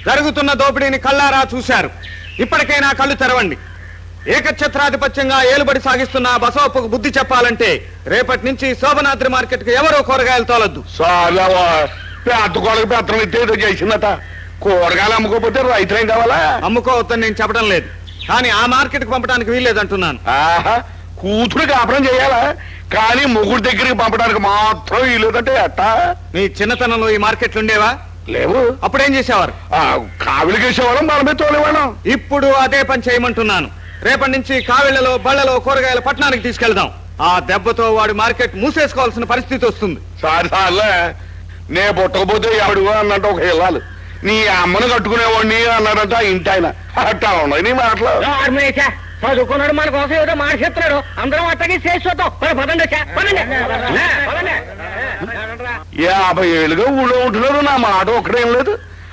జరుగుతున్న దోపిడీని కళ్ళారా చూశారు. ఇప్పటికైనా కళ్ళు తెరవండి. ఏకఛత్రాధిపత్యంగా ఏలుబడి సాగిస్తున్న బసవప్పకు బుద్ధి చెప్పాలంటే రేపటి నుంచి శోభనాద్రి మార్కెట్ కు ఎవరో కూరగాయలు తోలొద్దు. పెత్తనం ఇస్తే చేసిందట. కూరగాయలు అమ్ముకోపోతే రైతులేం కావాలా? అమ్ముకోవద్దని నేను చెప్పడం లేదు, కానీ ఆ మార్కెట్ కు పంపడానికి వీల్లేదంటున్నాను. కూతురు కాపురం చేయాలా, కానీ మొగుడు దగ్గరికి పంపడానికి మాత్రం వీలేదంటే ఎట్టా? మీ చిన్నతనంలో ఈ మార్కెట్లు ఉండేవా? లేవు. అప్పుడేం చేసేవారు? కావిలికేసేవాళ్ళం, మనమే తోలేవాళ్ళం. ఇప్పుడు అదే పని చేయమంటున్నాను. రేపటి నుంచి కావిళ్లలో బళ్లలో కూరగాయల పట్టణానికి తీసుకెళ్దాం. ఆ దెబ్బతో వాడి మార్కెట్ మూసేసుకోవాల్సిన పరిస్థితి వస్తుంది. సార్లే, నే పుట్టకపోతే ఎవడు అన్నట్టు ఒక ఇల్లాలు, నీ అమ్మను కట్టుకునేవాడిని అన్నాడంట ఇంటి ఆయన. అట్టా ఉన్నాయి నీ మాటలు. చదువుకున్నాడు, మన కోసం ఏదో మాట చెప్తున్నాడు. అందరం అట్టకి చేసి చూద్దాం. 50 ఏళ్ళుగా ఊళ్ళో ఉంటున్నారు, నా మాట ఒక్కడేం లేదు.